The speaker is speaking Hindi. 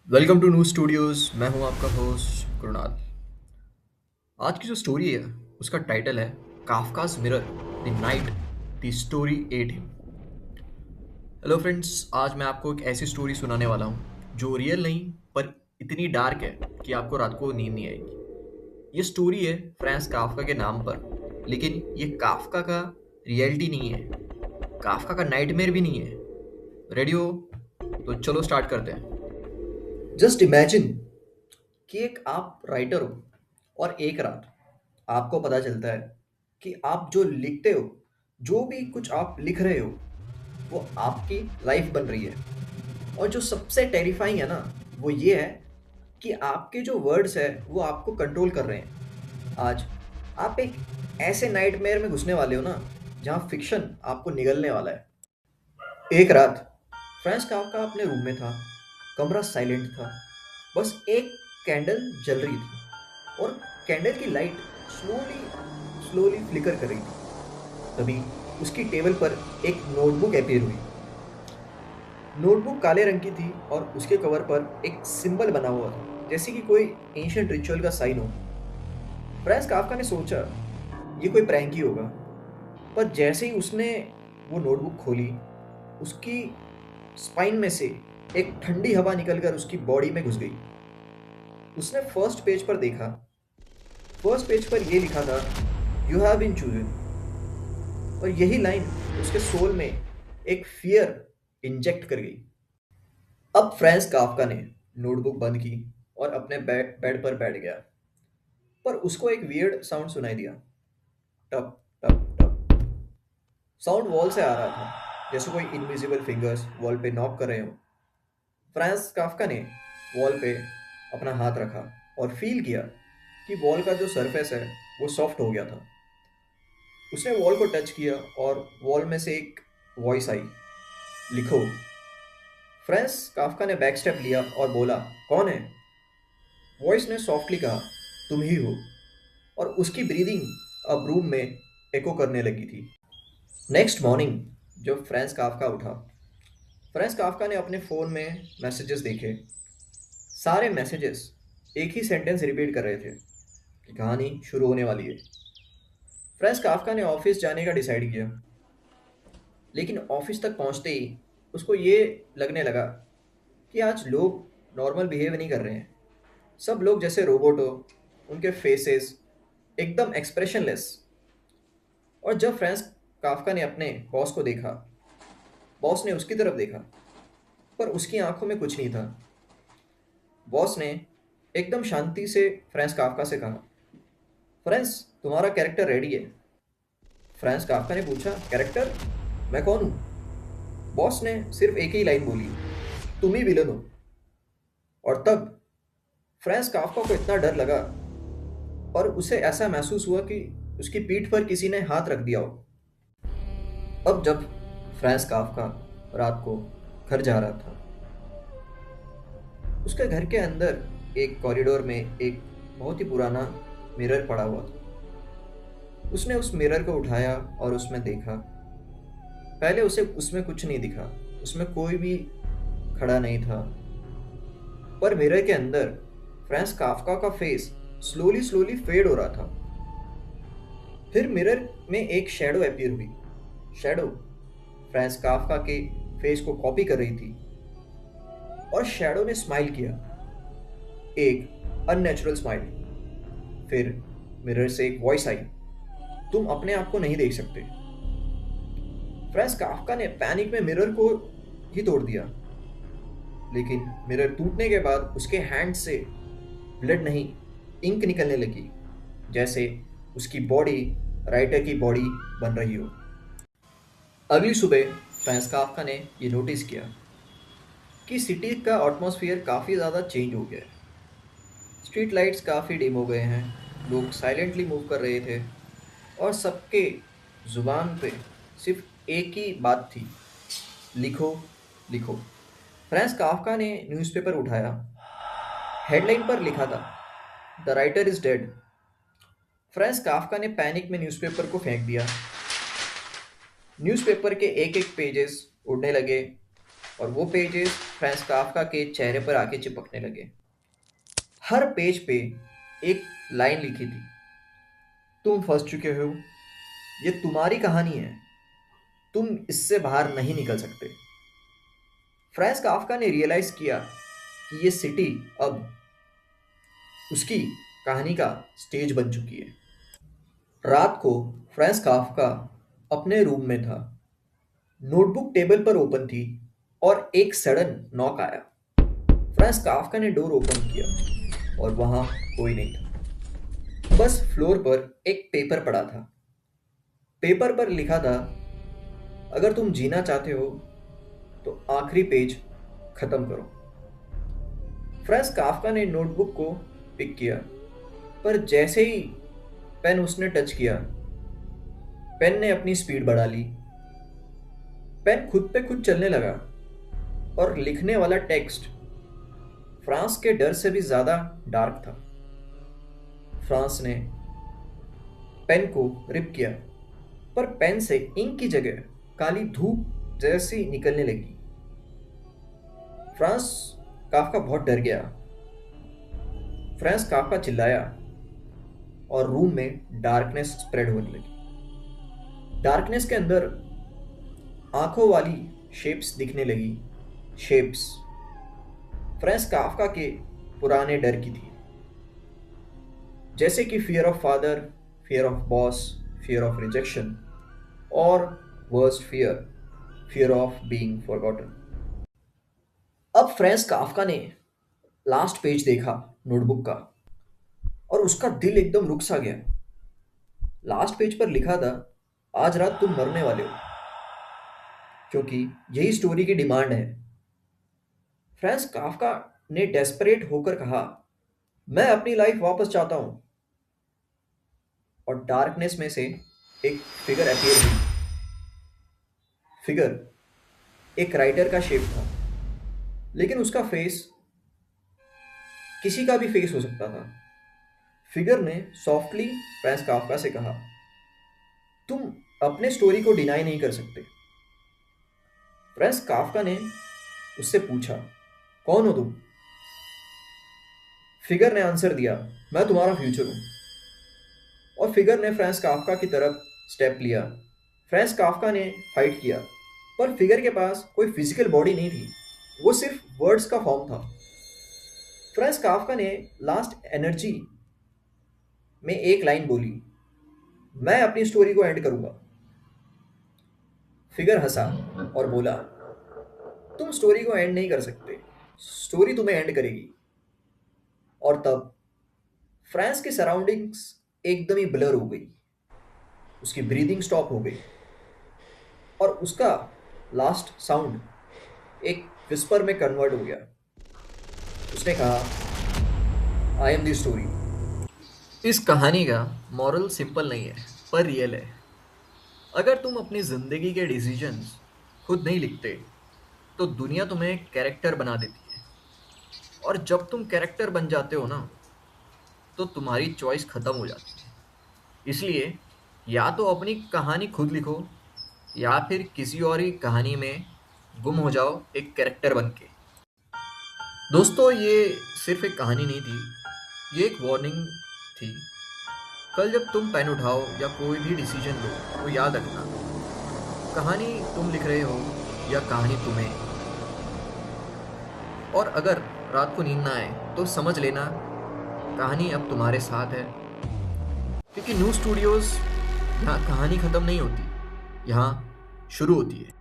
Welcome to new studios. मैं हूं आपका होस्ट कृणाल। आज की जो स्टोरी है उसका टाइटल है Kafka's mirror, the night the story at him. Hello friends, आज मैं आपको एक ऐसी स्टोरी सुनाने वाला हूं जो रियल नहीं पर इतनी डार्क है कि आपको रात को नींद नहीं आएगी। ये स्टोरी है फ्रांस काफका के नाम पर, लेकिन ये काफका का रियलिटी नहीं है, काफका का नाइटमेयर भी नहीं है। रेडी हो? तो चलो स्टार्ट करते हैं। जस्ट इमेजिन कि एक आप राइटर हो और एक रात आपको पता चलता है कि आप जो लिखते हो, जो भी कुछ आप लिख रहे हो, वो आपकी लाइफ बन रही है। और जो सबसे टेरिफाइंग है ना, वो ये है कि आपके जो वर्ड्स है वो आपको कंट्रोल कर रहे हैं। आज आप एक ऐसे नाइटमेयर में घुसने वाले हो ना, जहाँ फिक्शन आपको निगलने वाला है। एक रात फ्रेंच काफका अपने रूम में था। कमरा साइलेंट था, बस एक कैंडल जल रही थी और कैंडल की लाइट स्लोली स्लोली फ्लिकर कर रही थी। तभी उसकी टेबल पर एक नोटबुक अपीयर हुई। नोटबुक काले रंग की थी और उसके कवर पर एक सिंबल बना हुआ था, जैसे कि कोई एंशिएंट रिचुअल का साइन हो। फ्रेंच काफका ने सोचा ये कोई प्रैंक ही होगा, पर जैसे ही उसने वो नोटबुक खोली, उसकी स्पाइन में से एक ठंडी हवा निकलकर उसकी बॉडी में घुस गई। उसने फर्स्ट पेज पर देखा। फर्स्ट पेज पर यह लिखा था, यू हैव बीन चूजन। और यही लाइन उसके सोल में एक फियर इंजेक्ट कर गई। अब फ्रांस काफका ने नोटबुक बंद की और अपने बेड पर बैठ गया। पर उसको एक वियर्ड साउंड सुनाई दिया। टप टप टप। साउंड वॉल से आ रहा था, जैसे कोई इनविजिबल फिंगर्स वॉल पे नॉक कर रहे हो। फ्रांस काफका ने वॉल पे अपना हाथ रखा और फील किया कि वॉल का जो सरफेस है वो सॉफ्ट हो गया था। उसने वॉल को टच किया और वॉल में से एक वॉइस आई, लिखो। फ्रांस काफका ने बैक स्टेप लिया और बोला, कौन है? वॉइस ने सॉफ्टली कहा, तुम ही हो। और उसकी ब्रीदिंग अब रूम में एको करने लगी थी। नेक्स्ट मॉर्निंग जब फ्रांस काफका उठा, फ्रांस काफका ने अपने फ़ोन में मैसेजेस देखे। सारे मैसेजेस एक ही सेंटेंस रिपीट कर रहे थे कि कहानी शुरू होने वाली है। फ्रेंच काफका ने ऑफिस जाने का डिसाइड किया, लेकिन ऑफिस तक पहुंचते ही उसको ये लगने लगा कि आज लोग नॉर्मल बिहेव नहीं कर रहे हैं। सब लोग जैसे रोबोट हो, उनके फेसेस एकदम एक्सप्रेशनलेस। और जब फ्रेंच काफका ने अपने बॉस को देखा, बॉस ने उसकी तरफ देखा, पर उसकी आंखों में कुछ नहीं था। बॉस ने एकदम शांति से फ्रेंच काफका से कहा, फ्रेंच, तुम्हारा कैरेक्टर रेडी है। फ्रेंच काफका ने पूछा, कैरेक्टर? मैं कौन हूँ? बॉस ने सिर्फ एक ही लाइन बोली, तुम ही विलन हो। और तब फ्रेंच काफ्का को इतना डर लगा और उसे ऐसा महसूस हुआ कि उसकी पीठ पर किसी ने हाथ रख दिया हो। अब जब फ्रेंच काफ्का रात को घर जा रहा था, उसके घर के अंदर एक कॉरिडोर में एक बहुत ही पुराना मिरर पड़ा हुआ था। उसने उस मिरर को उठाया और उसमें देखा। पहले उसे उसमें कुछ नहीं दिखा, उसमें कोई भी खड़ा नहीं था। पर मिरर के अंदर फ्रेंच काफ्का का फेस स्लोली स्लोली फेड हो रहा था। फिर मिरर में एक शैडो अपीयर हुई। शैडो फ्रेंच काफ्का के फेस को कॉपी कर रही थी और शैडो ने स्माइल किया, एक अननेचुरल स्माइल। फिर मिरर से एक वॉइस आई, तुम अपने आप को नहीं देख सकते। फ्रेंच काफ्का ने पैनिक में मिरर को ही तोड़ दिया, लेकिन मिरर टूटने के बाद उसके हैंड से ब्लड नहीं, इंक निकलने लगी, जैसे उसकी बॉडी राइटर की बॉडी बन रही हो। अगली सुबह फ्रांस काफ्का ने ये नोटिस किया कि सिटी का एटमॉस्फेयर काफ़ी ज़्यादा चेंज हो गया है। स्ट्रीट लाइट्स काफ़ी डिम हो गए हैं, लोग साइलेंटली मूव कर रहे थे और सबके ज़ुबान पे सिर्फ एक ही बात थी, लिखो, लिखो। फ्रांस काफ्का ने न्यूज़पेपर उठाया। हेडलाइन पर लिखा था, the writer is dead. French Kafka ने पैनिक में न्यूज़पेपर को फेंक दिया। न्यूज़पेपर के एक एक पेजेस उड़ने लगे और वो पेजेस फ्रांस काफ्का के चेहरे पर आके चिपकने लगे। हर पेज पे एक लाइन लिखी थी, तुम फंस चुके हो, ये तुम्हारी कहानी है, तुम इससे बाहर नहीं निकल सकते। फ्रांस काफ्का ने रियलाइज किया कि ये सिटी अब उसकी कहानी का स्टेज बन चुकी है। रात को फ्रांस काफ्का अपने रूम में था। नोटबुक टेबल पर ओपन थी और एक सडन नॉक आया। फ्रांस काफ्का ने डोर ओपन किया और वहां कोई नहीं था। बस फ्लोर पर एक पेपर पड़ा था। पेपर पर लिखा था, अगर तुम जीना चाहते हो तो आखिरी पेज खत्म करो। फ्रांस काफ्का ने नोटबुक को पिक किया, पर जैसे ही पेन उसने टच किया, पेन ने अपनी स्पीड बढ़ा ली। पेन खुद पे खुद चलने लगा और लिखने वाला टेक्स्ट फ्रांस के डर से भी ज्यादा डार्क था। फ्रांस ने पेन को रिप किया, पर पेन से इंक की जगह काली धूप जैसी निकलने लगी। फ्रांस काफ्का बहुत डर गया। फ्रांस काफ्का चिल्लाया और रूम में डार्कनेस स्प्रेड होने लगी। डार्कनेस के अंदर आंखों वाली शेप्स दिखने लगी। शेप्स फ्रांस काफ्का के पुराने डर की थी, जैसे कि fear of father, fear of boss, fear of rejection और worst fear, fear of being forgotten. अब फ्रांस काफ्का ने लास्ट पेज देखा नोटबुक का और उसका दिल एकदम रुक सा गया। लास्ट पेज पर लिखा था, आज रात तुम मरने वाले हो, क्योंकि यही स्टोरी की डिमांड है। फ्रांस काफ्का ने डेस्परेट होकर कहा, मैं अपनी लाइफ वापस चाहता हूं। और डार्कनेस में से एक फिगर अपीयर हुई। फिगर एक राइटर का शेप था, लेकिन उसका फेस किसी का भी फेस हो सकता था। फिगर ने सॉफ्टली फ्रांस काफ्का से कहा, तुम अपने स्टोरी को डिनाई नहीं कर सकते। फ्रांस काफ्का ने उससे पूछा, कौन हो तुम? फिगर ने आंसर दिया, मैं तुम्हारा फ्यूचर हूं। और फिगर ने फ्रांस काफ्का की तरफ स्टेप लिया। फ्रांस काफ्का ने फाइट किया, पर फिगर के पास कोई फिजिकल बॉडी नहीं थी, वो सिर्फ वर्ड्स का फॉर्म था। फ्रांस काफ्का ने लास्ट एनर्जी में एक लाइन बोली, मैं अपनी स्टोरी को एंड करूंगा। फिगर हंसा और बोला, तुम स्टोरी को एंड नहीं कर सकते, स्टोरी तुम्हें एंड करेगी। और तब फ्रांस की सराउंडिंग्स एकदम ही ब्लर हो गई। उसकी ब्रीदिंग स्टॉप हो गई और उसका लास्ट साउंड एक विस्पर में कन्वर्ट हो गया। उसने कहा, आई एम द स्टोरी। इस कहानी का मॉरल सिंपल नहीं है, पर रियल है। अगर तुम अपनी जिंदगी के डिसीजंस खुद नहीं लिखते, तो दुनिया तुम्हें कैरेक्टर बना देती है। और जब तुम कैरेक्टर बन जाते हो ना, तो तुम्हारी चॉइस खत्म हो जाती है। इसलिए या तो अपनी कहानी खुद लिखो, या फिर किसी और ही कहानी में गुम हो जाओ एक कैरेक्टर बन के। दोस्तों, ये सिर्फ एक कहानी नहीं थी, ये एक वार्निंग थी। कल जब तुम पेन उठाओ या कोई भी डिसीजन लो, तो याद रखना, कहानी तुम लिख रहे हो या कहानी तुम्हें। और अगर रात को नींद ना आए, तो समझ लेना कहानी अब तुम्हारे साथ है। क्योंकि न्यू स्टूडियोज यहाँ कहानी ख़त्म नहीं होती, यहाँ शुरू होती है।